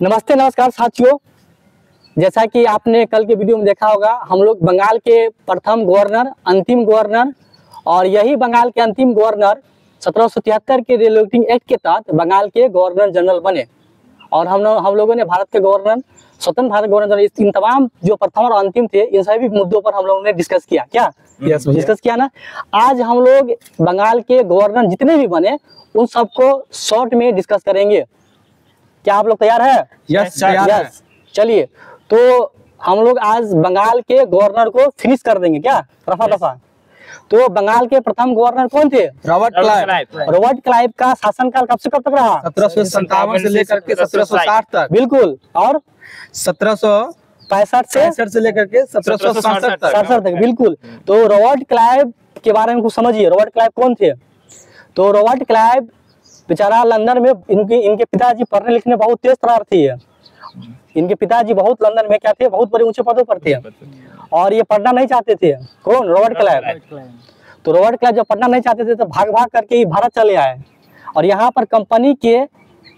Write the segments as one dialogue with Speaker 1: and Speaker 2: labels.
Speaker 1: नमस्ते नमस्कार साथियों, जैसा कि आपने कल के वीडियो में देखा होगा, हम लोग बंगाल के प्रथम गवर्नर, अंतिम गवर्नर और यही बंगाल के अंतिम गवर्नर 1773 के रेगुलेटिंग एक्ट के तहत बंगाल के गवर्नर जनरल बने। और हम लोगों ने भारत के गवर्नर, स्वतंत्र भारत गवर्नर, इन तमाम जो प्रथम और अंतिम थे, इन सभी मुद्दों पर हम लोगों ने डिस्कस किया। क्या डिस्कस किया ना? आज हम लोग बंगाल के गवर्नर जितने भी बने उन सबको शॉर्ट में डिस्कस करेंगे। क्या आप लोग तैयार है?
Speaker 2: यस।
Speaker 1: चलिए, तो हम लोग आज बंगाल के गवर्नर को फिनिश कर देंगे। क्या रफा दफा? तो बंगाल के प्रथम गवर्नर कौन थे?
Speaker 2: Robert Clive.
Speaker 1: रॉबर्ट क्लाइव का शासनकाल कब से कब तक रहा?
Speaker 2: 1757 से लेकर के 1760 तक।
Speaker 1: बिल्कुल। और
Speaker 2: 1765 से लेकर के 1767
Speaker 1: तक। बिल्कुल। तो रॉबर्ट क्लाइव के बारे में कुछ समझिए। रॉबर्ट क्लाइव कौन थे? तो रॉबर्ट क्लाइव बेचारा लंदन में, इनके पिताजी पढ़ने लिखने बहुत तेज तरार थे। इनके पिताजी बहुत लंदन में क्या थे, बहुत बड़े ऊंचे पदों पर थे और ये पढ़ना नहीं चाहते थे। कौन? Robert Clive. तो रॉबर्ट क्लाइव जब पढ़ना नहीं चाहते थे तो भाग भाग करके ही भारत चले आए और यहाँ पर कंपनी के,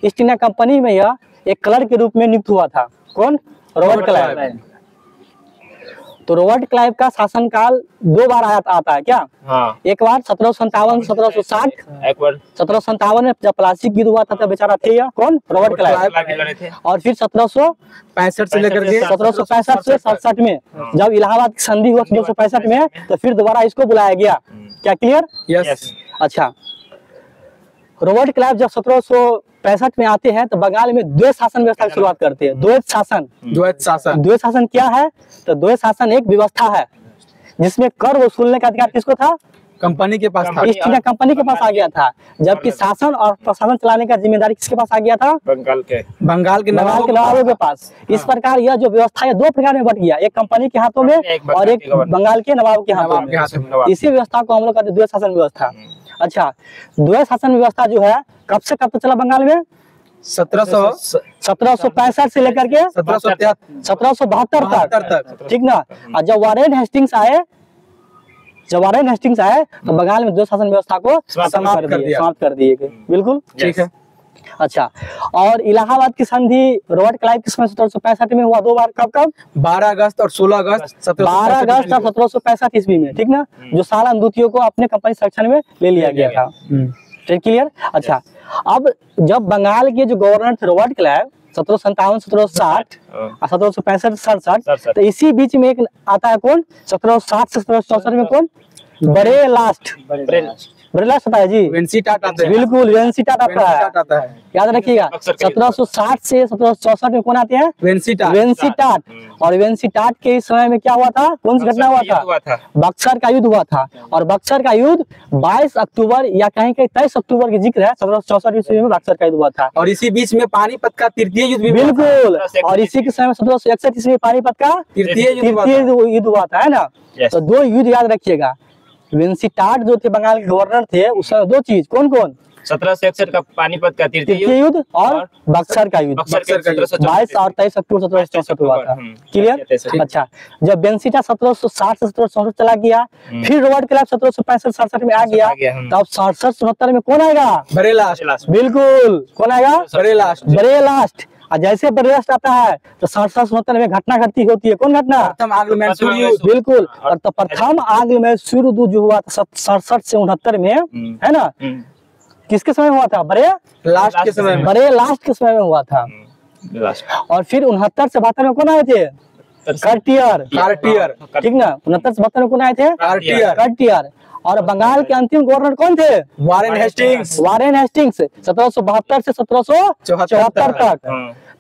Speaker 1: ईस्ट इंडिया कंपनी में यह एक क्लर्क के रूप में नियुक्त हुआ था। कौन? Robert Clive. तो रॉबर्ट क्लाइव का शासनकाल दो बार आता है। क्या?
Speaker 3: हाँ।
Speaker 1: एक बार 1757 1760।
Speaker 3: एक बार
Speaker 1: 1757 में जब प्लास्टिक युद्ध हुआ था तब बेचारा थे या कौन? Robert Clive. और फिर 1765
Speaker 2: से लेकर के
Speaker 1: 1765 से 67 में जब इलाहाबाद की संधि हुआ 1765 में, तो फिर दोबारा इसको बुलाया गया। क्या क्लियर?
Speaker 2: यस।
Speaker 1: अच्छा, रॉबर्ट क्लाइव जब 1765 में आते हैं तो बंगाल में द्वैत शासन व्यवस्था की शुरुआत करते हैं। द्वैत शासन। द्वैत शासन क्या है? तो द्वैत शासन एक व्यवस्था है जिसमें कर वसूलने का अधिकार किसको था?
Speaker 2: कंपनी के पास था।
Speaker 1: ईस्ट इंडिया कंपनी के पास आ गया था, जबकि शासन और प्रशासन चलाने का जिम्मेदारी किसके पास आ गया था?
Speaker 3: बंगाल के
Speaker 1: नवाबों के पास। इस प्रकार यह जो व्यवस्था है दो प्रकार में बट गया, एक कंपनी के हाथों में और एक बंगाल के नवाब के हाथों में। इसी व्यवस्था को हम लोग कहते हैं द्वैत शासन व्यवस्था। अच्छा, द्वैत शासन व्यवस्था जो है कब से कब तक चला बंगाल में? 1765 से लेकर के 1772 तक। ठीक ना? और जब वारेन हेस्टिंग्स आए तो बंगाल में द्वैत शासन व्यवस्था को समाप्त कर दिए गए। बिल्कुल
Speaker 2: ठीक है।
Speaker 1: अच्छा, और इलाहाबाद की संधि रॉबर्ट क्लाइव के समय 1765 में हुआ दो बार। कब?
Speaker 2: 12 अगस्त और 16 अगस्त
Speaker 1: 12 अगस्त 1765 ईस्वी में। ठीक ना? जो साल अंदूतियों को अपने कंपनी संरक्षण में ले लिया गया था। क्लियर? अच्छा, अब जब बंगाल के जो गवर्नर थे रॉबर्ट क्लाइव 1757 1760 और 1765 67, तो इसी बीच में एक आता है कौन? 1760 से 1764 में कौन? बड़े लास्ट आता है जी।
Speaker 2: वेंसीटाट आता है।
Speaker 1: बिल्कुल, वेंसीटाट आता है। याद रखिएगा, 1760 से 1764 में कौन आते हैं? वेंसीटाट। और वेंसीटाट के समय में क्या हुआ था? कौन सी घटना हुआ था? बक्सर का युद्ध हुआ था। और बक्सर का युद्ध 22 अक्टूबर या कहीं 23 अक्टूबर की जिक्र है, 1764 ईस्वी में बक्सर का युद्ध हुआ था।
Speaker 2: और इसी बीच में पानीपत का तृतीय युद्ध भी।
Speaker 1: बिल्कुल। और इसी के समय 1761 ईस्वी में पानीपत का तृतीय युद्ध हुआ था, है ना? तो दो युद्ध याद रखिएगा। वेंसीटाट जो थे बंगाल के गवर्नर थे, उस समय दो चीज कौन? 1761
Speaker 3: का पानीपत का तृतीय
Speaker 1: युद्ध और बक्सर का युद्ध 22 और 23 अक्टूबर 1764 हुआ था। क्लियर? अच्छा, जब वेंसीटाट 1760 से 1764 चला गया, फिर रॉबर्ट क्लाइव 1765 67 में आ गया, तब 67 67 में कौन आएगा?
Speaker 2: बड़े लास्ट।
Speaker 1: बिल्कुल, कौन आएगा?
Speaker 2: बड़े लास्ट। और जैसे
Speaker 1: बर्दाश्त आता है तो 67 में घटना घटती होती है। कौन घटना?
Speaker 2: प्रथम आंग्ल मैसूर युद्ध।
Speaker 1: बिल्कुल। और तो प्रथम आंग्ल मैसूर युद्ध जो हुआ था 67 से 69 में, है ना? किसके समय हुआ था? बड़े लास्ट के समय में हुआ था। और फिर 69 से 72 में कौन आए थे? कार्टियर। ठीक ना? 69 से 72 में कौन आए थे? कार्टियर। और बंगाल के अंतिम गवर्नर कौन थे?
Speaker 2: वारेन हेस्टिंग्स
Speaker 1: 1772 से 1774 तक।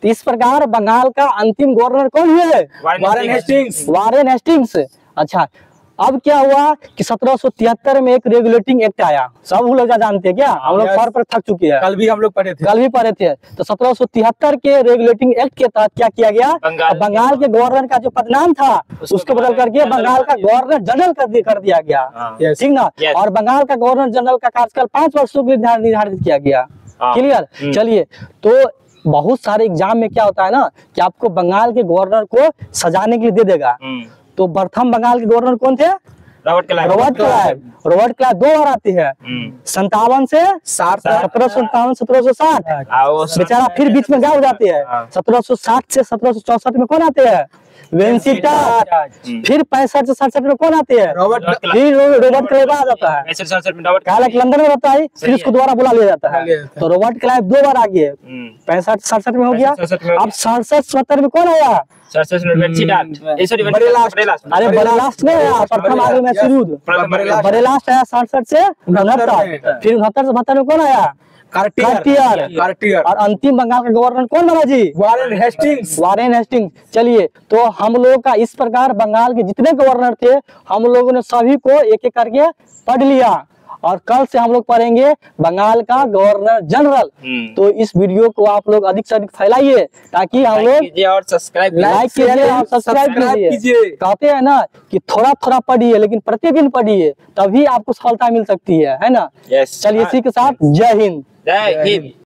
Speaker 1: तो इस प्रकार बंगाल का अंतिम गवर्नर कौन हुए? Warren Hastings. अच्छा, अब क्या हुआ कि 1773 में एक रेगुलेटिंग एक्ट आया। सब लोग जानते हैं क्या? हम लोग पर थक चुके हैं।
Speaker 2: कल भी हम लोग पढ़े थे। तो 1773 के रेगुलेटिंग एक्ट के तहत क्या किया गया? बंगाल के गवर्नर का जो पदनाम था उसको बदल करके बंगाल का गवर्नर जनरल कर दिया गया। ठीक ना? और बंगाल का गवर्नर जनरल का कार्यकाल 5 वर्षों के लिए निर्धारित किया गया। क्लियर? चलिए, तो बहुत सारे एग्जाम में क्या होता है ना कि आपको बंगाल के गवर्नर को सजाने के लिए दे देगा। तो प्रथम बंगाल के गवर्नर कौन थे?
Speaker 3: Robert Clive.
Speaker 1: रॉबर्ट क्लाइव 2 बार आती है, 57 से 1757 1760। बेचारा फिर बीच में गायब हो जाती है। 1760 से 1764 में कौन आते हैं? विंस्टन। फिर 65 से 67 में कौन आते हैं? फिर रॉबर्ट क्लाइव आ जाता है।
Speaker 3: 67 में रॉबर्ट
Speaker 1: हालांकि लंदन में रहता है, फिर इसको दोबारा बुला लिया जाता है। तो रॉबर्ट क्लाइव 2 बार आ गए, 65 67 में हो गया।
Speaker 3: 67 में हो
Speaker 1: अब 67 77 में कौन आया?
Speaker 3: 67 में बेंचिडाट।
Speaker 1: अरे बरेलास्ट में आया, प्रथम आगे में शुरू बरेलास्ट आया 67 से 69। फिर 69 से 72 में कौन आया? कार्टियर। और अंतिम बंगाल का गवर्नर कौन बना जी? Warren Hastings. चलिए, तो हम लोगों का इस प्रकार बंगाल के जितने गवर्नर थे हम लोगों ने सभी को एक एक करके पढ़ लिया, और कल से हम लोग पढ़ेंगे बंगाल का गवर्नर जनरल। तो इस वीडियो को आप लोग अधिक से अधिक फैलाइए, ताकि हम लोग
Speaker 3: और सब्सक्राइब
Speaker 1: लाइक कीजिए और सब्सक्राइब कीजिए। कहते हैं ना कि थोड़ा थोड़ा पढ़िए, लेकिन प्रतिदिन पढ़िए, तभी आपको सफलता मिल सकती है ना।
Speaker 3: यस।
Speaker 1: चलिए, इसी के साथ जय हिंद।
Speaker 3: जय हिंद।